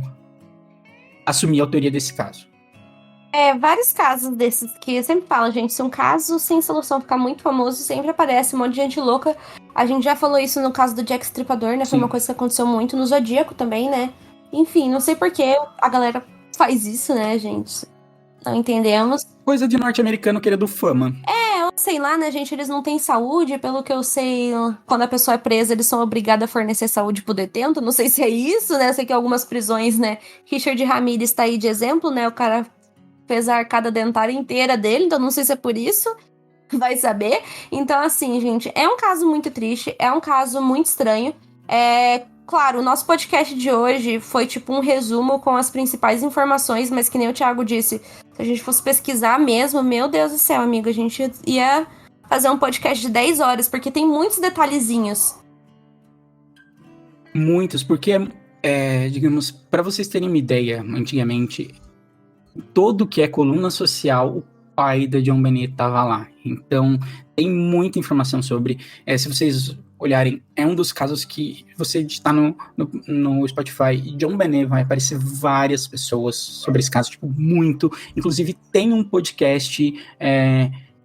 E: assumir a autoria desse caso.
D: Vários casos desses que eu sempre falo, gente, se um caso sem solução ficar muito famoso, sempre aparece um monte de gente louca. A gente já falou isso no caso do Jack Stripador, né? Foi
E: Sim.
D: uma coisa que aconteceu muito no Zodíaco também, né? Enfim, não sei por que a galera faz isso, né, gente? Não entendemos.
E: Coisa de norte-americano querendo fama.
D: Eu sei lá, né, gente? Eles não têm saúde, pelo que eu sei, quando a pessoa é presa, eles são obrigados a fornecer saúde pro detento. Não sei se é isso, né? Sei que algumas prisões, né? Richard Ramirez tá aí de exemplo, né? O cara fez a arcada dentária inteira dele, então não sei se é por isso, vai saber. Então, assim, gente, é um caso muito triste, é um caso muito estranho. Claro, o nosso podcast de hoje foi tipo um resumo com as principais informações, mas que nem o Thiago disse, se a gente fosse pesquisar mesmo, meu Deus do céu, amigo, a gente ia fazer um podcast de 10 horas, porque tem muitos detalhezinhos.
E: Muitos, porque, digamos, para vocês terem uma ideia, antigamente, todo que é coluna social, o pai da John Bennett estava lá. Então, tem muita informação sobre. Se vocês olharem, é um dos casos que você está no Spotify e John Bennett vai aparecer várias pessoas sobre esse caso, tipo, muito. Inclusive, tem um podcast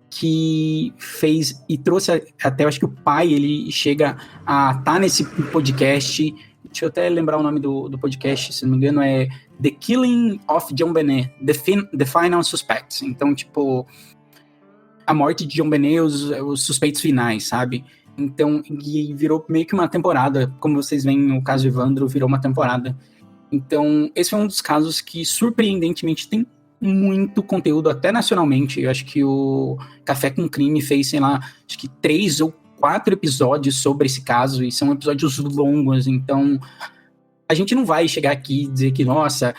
E: que fez e trouxe até, eu acho que o pai, ele chega a estar nesse podcast. Deixa eu até lembrar o nome do podcast, se não me engano, é The Killing of John Bennett, The Final Suspects. Então, tipo, a morte de John Bennett, os suspeitos finais, sabe? Então, e virou meio que uma temporada, como vocês veem no caso Evandro, virou uma temporada. Então, esse foi um dos casos que, surpreendentemente, tem muito conteúdo, até nacionalmente. Eu acho que o Café com Crime fez, sei lá, acho que 3 ou 4 episódios sobre esse caso, e são episódios longos, então a gente não vai chegar aqui e dizer que, nossa,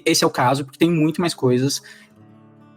E: esse é o caso, porque tem muito mais coisas.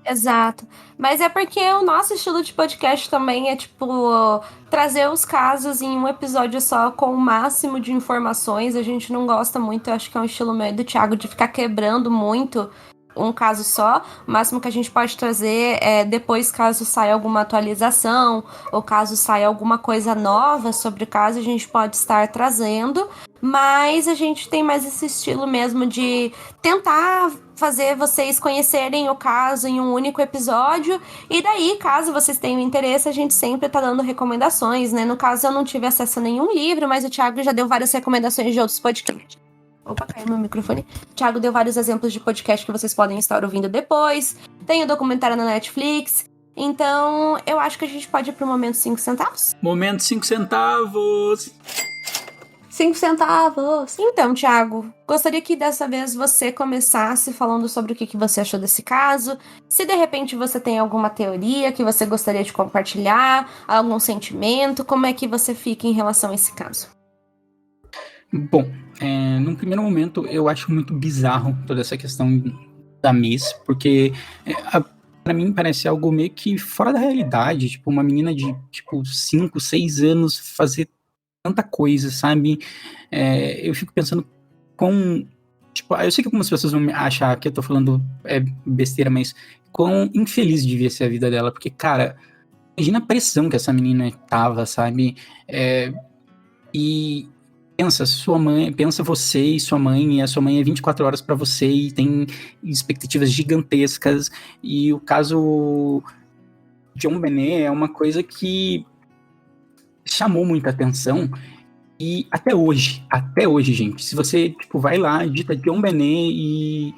D: Exato. Mas é porque o nosso estilo de podcast também é, tipo, trazer os casos em um episódio só com o máximo de informações. A gente não gosta muito, eu acho que é um estilo meio do Thiago, de ficar quebrando muito um caso só. O máximo que a gente pode trazer é depois, caso saia alguma atualização ou caso saia alguma coisa nova sobre o caso, a gente pode estar trazendo. Mas a gente tem mais esse estilo mesmo de tentar fazer vocês conhecerem o caso em um único episódio. E daí, caso vocês tenham interesse, a gente sempre tá dando recomendações, né? No caso, eu não tive acesso a nenhum livro, mas o Thiago já deu várias recomendações de outros podcasts. Opa, caiu meu microfone. O Thiago deu vários exemplos de podcast que vocês podem estar ouvindo depois. Tem o documentário na Netflix. Então, eu acho que a gente pode ir pro Momento 5 centavos.
E: Momento 5 centavos!
D: 5 centavos. Então, Thiago, gostaria que dessa vez você começasse falando sobre o que você achou desse caso. Se de repente você tem alguma teoria que você gostaria de compartilhar, algum sentimento, como é que você fica em relação a esse caso?
E: Bom, num primeiro momento eu acho muito bizarro toda essa questão da Miss, porque pra mim parece algo meio que fora da realidade, tipo, uma menina de, tipo, 5, 6 anos fazer tanta coisa, sabe? Eu fico pensando com... Tipo, eu sei que algumas pessoas vão achar que eu tô falando besteira, mas quão infeliz devia ser a vida dela, porque, cara, imagina a pressão que essa menina tava, sabe? E pensa, pensa você e sua mãe é 24 horas pra você e tem expectativas gigantescas, e o caso John Bennett é uma coisa que chamou muita atenção, e até hoje, gente, se você, tipo, vai lá, digita John Bennett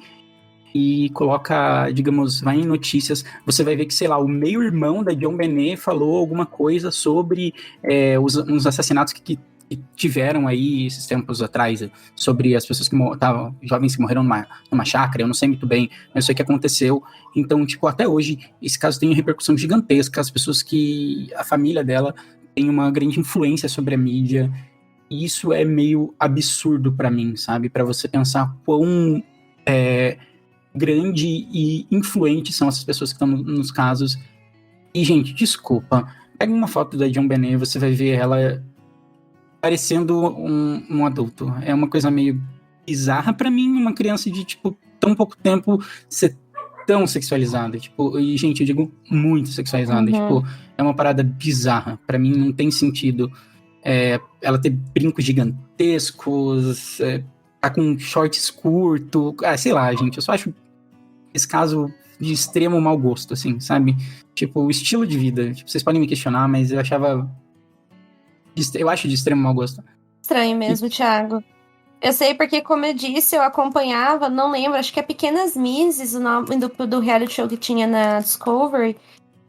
E: e coloca, digamos, vai em notícias, você vai ver que, sei lá, o meio-irmão da John Bennett falou alguma coisa sobre os assassinatos que tiveram aí esses tempos atrás, sobre as pessoas que estavam, jovens que morreram numa chácara, eu não sei muito bem, mas isso é que aconteceu. Então, tipo, até hoje, esse caso tem uma repercussão gigantesca, as pessoas a família dela tem uma grande influência sobre a mídia, e isso é meio absurdo pra mim, sabe? Pra você pensar quão grande e influente são essas pessoas que estão nos casos. E, gente, desculpa, pega uma foto da John Bennett, você vai ver ela parecendo um adulto. É uma coisa meio bizarra pra mim, uma criança de, tipo, tão pouco tempo ser tão sexualizada, tipo, e, gente, eu digo muito sexualizada, tipo, é uma parada bizarra, pra mim não tem sentido ela ter brincos gigantescos, tá com shorts curto, sei lá, gente, eu só acho esse caso de extremo mau gosto, assim, sabe? Tipo, o estilo de vida. Tipo, vocês podem me questionar, mas eu acho de extremo mau gosto.
D: Estranho mesmo, Thiago. Eu sei porque, como eu disse, eu acompanhava, não lembro, acho que é Pequenas Misses, o nome do reality show que tinha na Discovery.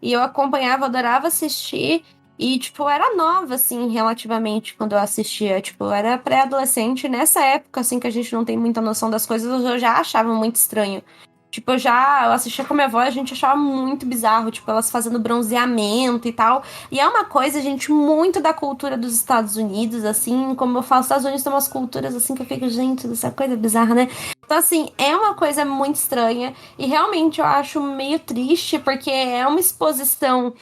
D: E eu acompanhava, adorava assistir. E, tipo, eu era nova, assim, relativamente, quando eu assistia. Tipo, eu era pré-adolescente. Nessa época, assim, que a gente não tem muita noção das coisas, eu já achava muito estranho. Tipo, eu assistia com a minha avó e a gente achava muito bizarro. Tipo, elas fazendo bronzeamento e tal. E é uma coisa, gente, muito da cultura dos Estados Unidos, assim. Como eu falo, os Estados Unidos tem umas culturas, assim, que eu fico, gente, essa coisa bizarra, né? Então, assim, é uma coisa muito estranha. E realmente eu acho meio triste, porque é uma exposição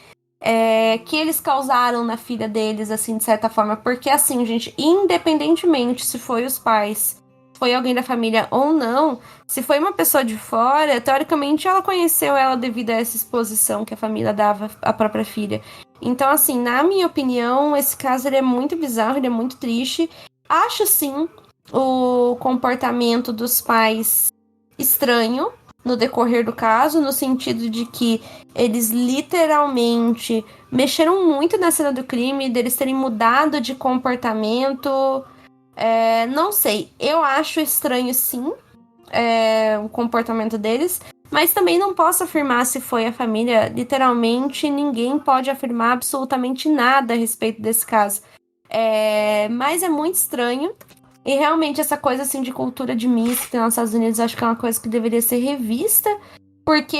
D: que eles causaram na filha deles, assim, de certa forma. Porque, assim, gente, independentemente se foi os pais, se foi alguém da família ou não, se foi uma pessoa de fora, teoricamente ela conheceu ela devido a essa exposição que a família dava à própria filha. Então, assim, na minha opinião, esse caso ele é muito bizarro, ele é muito triste. Acho, sim, o comportamento dos pais estranho no decorrer do caso, no sentido de que eles literalmente mexeram muito na cena do crime, deles terem mudado de comportamento. Não sei, eu acho estranho sim o comportamento deles, mas também não posso afirmar se foi a família. Literalmente ninguém pode afirmar absolutamente nada a respeito desse caso. Mas é muito estranho. E realmente essa coisa assim de cultura de Miss que tem nos Estados Unidos, acho que é uma coisa que deveria ser revista. Porque,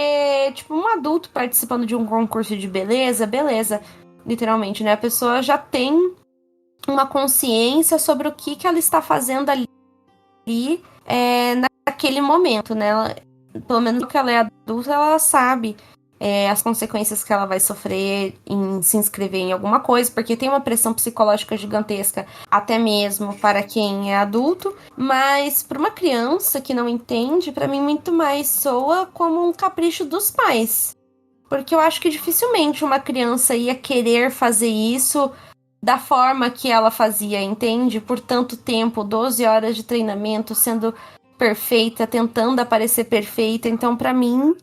D: tipo, um adulto participando de um concurso de beleza, literalmente, né? A pessoa já tem uma consciência sobre o que ela está fazendo ali naquele momento, né? Pelo menos que ela é adulta, ela sabe as consequências que ela vai sofrer em se inscrever em alguma coisa, porque tem uma pressão psicológica gigantesca, até mesmo para quem é adulto, mas para uma criança que não entende, para mim muito mais soa como um capricho dos pais. Porque eu acho que dificilmente uma criança ia querer fazer isso da forma que ela fazia, entende? Por tanto tempo, 12 horas de treinamento, sendo perfeita, tentando aparecer perfeita. Então, para mim,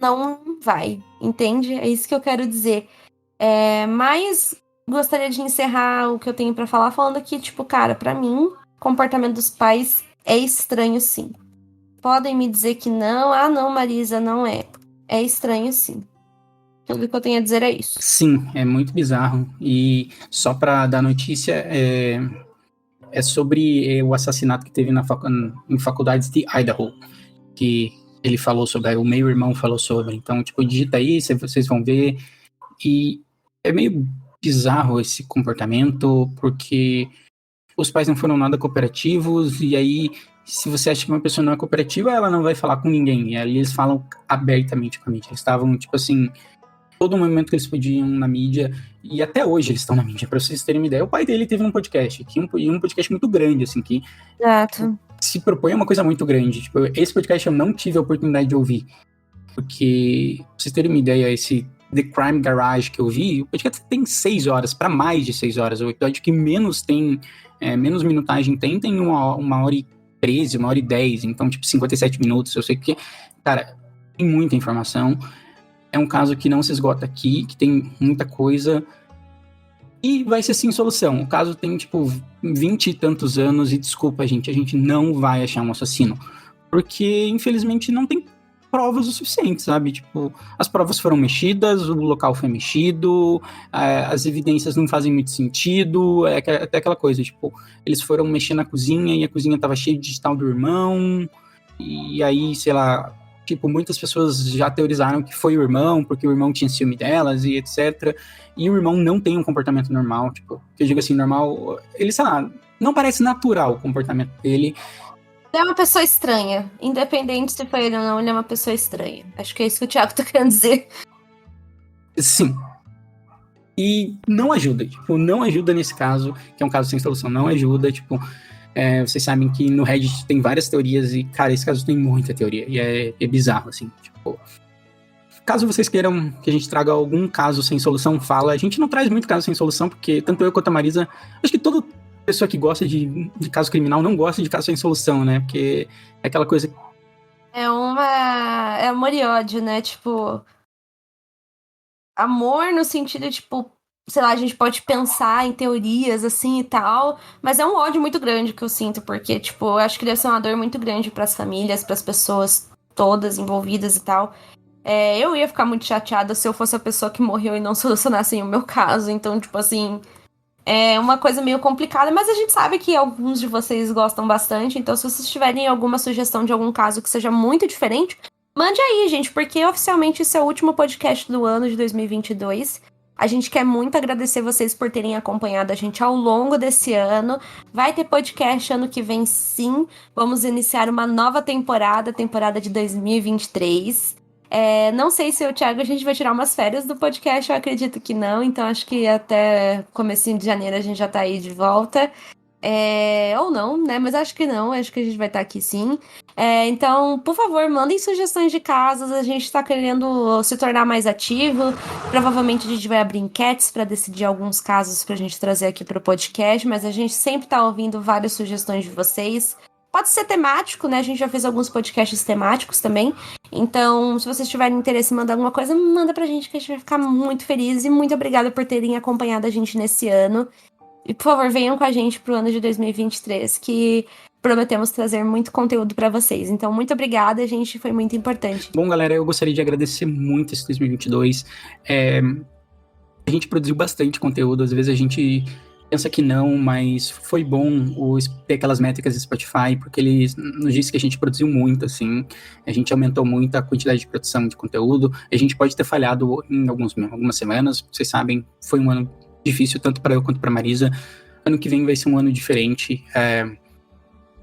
D: não vai, entende? É isso que eu quero dizer. Mas gostaria de encerrar o que eu tenho pra falar falando que, tipo, cara, pra mim, o comportamento dos pais é estranho, sim. Podem me dizer que não. Ah, não, Marisa, não é. É estranho, sim. Tudo que eu tenho a dizer é isso.
E: Sim, é muito bizarro. E só pra dar notícia, é sobre o assassinato que teve em faculdades de Idaho, que ele falou sobre, o meio-irmão falou sobre. Então, tipo, digita aí, vocês vão ver. E é meio bizarro esse comportamento, porque os pais não foram nada cooperativos, e aí, se você acha que uma pessoa não é cooperativa, ela não vai falar com ninguém. E aí eles falam abertamente com a mídia. Eles estavam, tipo assim, todo momento que eles podiam na mídia, e até hoje eles estão na mídia, pra vocês terem uma ideia. O pai dele teve um podcast, um podcast muito grande, assim, que
D: Exato.
E: se propõe a uma coisa muito grande. Tipo, esse podcast eu não tive a oportunidade de ouvir, porque, pra vocês terem uma ideia, esse The Crime Garage que eu vi, o podcast tem 6 horas, pra mais de 6 horas. O episódio que menos tem, menos minutagem tem 1h13, 1h10, então, tipo, 57 minutos. Eu sei que, cara, tem muita informação. É um caso que não se esgota aqui, que tem muita coisa. E vai ser sem solução. O caso tem, tipo, 20 e tantos anos e, desculpa, gente, a gente não vai achar um assassino. Porque, infelizmente, não tem provas o suficiente, sabe? Tipo, as provas foram mexidas, o local foi mexido, as evidências não fazem muito sentido, até aquela coisa, tipo, eles foram mexer na cozinha e a cozinha tava cheia de digital do irmão, e aí, sei lá, tipo, muitas pessoas já teorizaram que foi o irmão, porque o irmão tinha ciúme delas e etc. E o irmão não tem um comportamento normal, tipo, que eu digo assim, normal, ele, sei lá, não parece natural o comportamento dele.
D: Ele é uma pessoa estranha. Independente se foi ele ou não, ele é uma pessoa estranha. Acho que é isso que o Thiago tá querendo dizer.
E: Sim. E não ajuda, tipo, não ajuda nesse caso, que é um caso sem solução, não ajuda, tipo, vocês sabem que no Reddit tem várias teorias e, cara, esse caso tem muita teoria, e é bizarro, assim, tipo, caso vocês queiram que a gente traga algum caso sem solução, fala, a gente não traz muito caso sem solução, porque tanto eu quanto a Marisa, acho que toda pessoa que gosta de caso criminal não gosta de caso sem solução, né, porque é aquela coisa,
D: É amor e ódio, né? Tipo, amor no sentido, tipo, sei lá, a gente pode pensar em teorias assim e tal, mas é um ódio muito grande que eu sinto, porque, tipo, eu acho que deve ser uma dor muito grande pras famílias, pras pessoas todas envolvidas e tal. Eu ia ficar muito chateada se eu fosse a pessoa que morreu e não solucionassem o meu caso, então, tipo assim. É uma coisa meio complicada, mas a gente sabe que alguns de vocês gostam bastante, então se vocês tiverem alguma sugestão de algum caso que seja muito diferente, mande aí, gente, porque oficialmente esse é o último podcast do ano de 2022. A gente quer muito agradecer vocês por terem acompanhado a gente ao longo desse ano. Vai ter podcast ano que vem, sim. Vamos iniciar uma nova temporada, temporada de 2023. Não sei se eu e o Thiago a gente vai tirar umas férias do podcast, eu acredito que não, então acho que até comecinho de janeiro a gente já tá aí de volta. Ou não, né? Mas acho que não, acho que a gente vai estar aqui sim. Então, por favor, mandem sugestões de casos, a gente tá querendo se tornar mais ativo. Provavelmente a gente vai abrir enquetes para decidir alguns casos pra gente trazer aqui pro podcast, mas a gente sempre tá ouvindo várias sugestões de vocês. Pode ser temático, né? A gente já fez alguns podcasts temáticos também. Então, se vocês tiverem interesse em mandar alguma coisa, manda pra gente que a gente vai ficar muito feliz. E muito obrigada por terem acompanhado a gente nesse ano. E, por favor, venham com a gente pro ano de 2023, que prometemos trazer muito conteúdo pra vocês. Então, muito obrigada, gente. Foi muito importante.
E: Bom, galera, eu gostaria de agradecer muito esse 2022. A gente produziu bastante conteúdo, às vezes a gente pensa que não, mas foi bom ter aquelas métricas do Spotify, porque eles nos disse que a gente produziu muito, assim, a gente aumentou muito a quantidade de produção de conteúdo, a gente pode ter falhado em algumas semanas, vocês sabem, foi um ano difícil, tanto para eu quanto para Marisa. Ano que vem vai ser um ano diferente,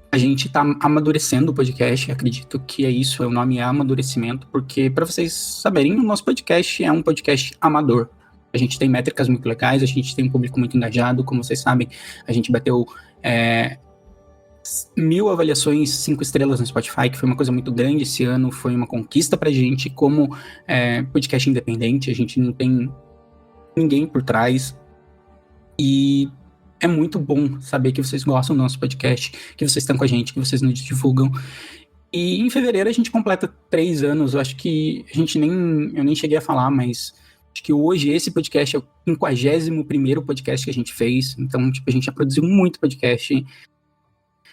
E: a gente tá amadurecendo o podcast, acredito que é isso, o nome é amadurecimento, porque para vocês saberem, o nosso podcast é um podcast amador. A gente tem métricas muito legais, a gente tem um público muito engajado, como vocês sabem, a gente bateu 1.000 avaliações 5 estrelas no Spotify, que foi uma coisa muito grande esse ano, foi uma conquista pra gente como podcast independente, a gente não tem ninguém por trás, e é muito bom saber que vocês gostam do nosso podcast, que vocês estão com a gente, que vocês nos divulgam. E em fevereiro a gente completa 3 anos, eu acho que eu nem cheguei a falar, mas acho que hoje esse podcast é o 51º podcast que a gente fez, então tipo, a gente já produziu muito podcast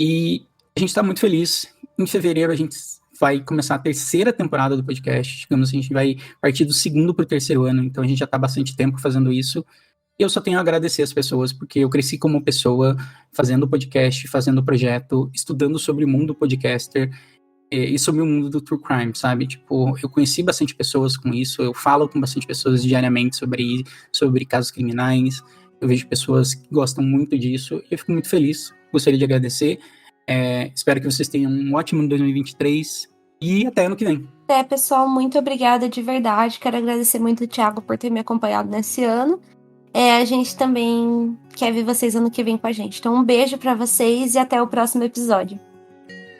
E: e a gente tá muito feliz. Em fevereiro a gente vai começar a 3ª temporada do podcast, digamos, a gente vai partir do 2º pro 3º ano, então a gente já tá há bastante tempo fazendo isso. E eu só tenho a agradecer as pessoas, porque eu cresci como pessoa fazendo podcast, fazendo projeto, estudando sobre o mundo podcaster e sobre o mundo do true crime, sabe? Tipo, eu conheci bastante pessoas com isso, eu falo com bastante pessoas diariamente sobre casos criminais, eu vejo pessoas que gostam muito disso, e eu fico muito feliz, gostaria de agradecer, espero que vocês tenham um ótimo 2023, e até ano que vem.
D: Pessoal, muito obrigada de verdade, quero agradecer muito o Thiago por ter me acompanhado nesse ano. A gente também quer ver vocês ano que vem com a gente. Então, um beijo pra vocês e até o próximo episódio.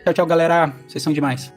E: Tchau, tchau, galera. Vocês são demais.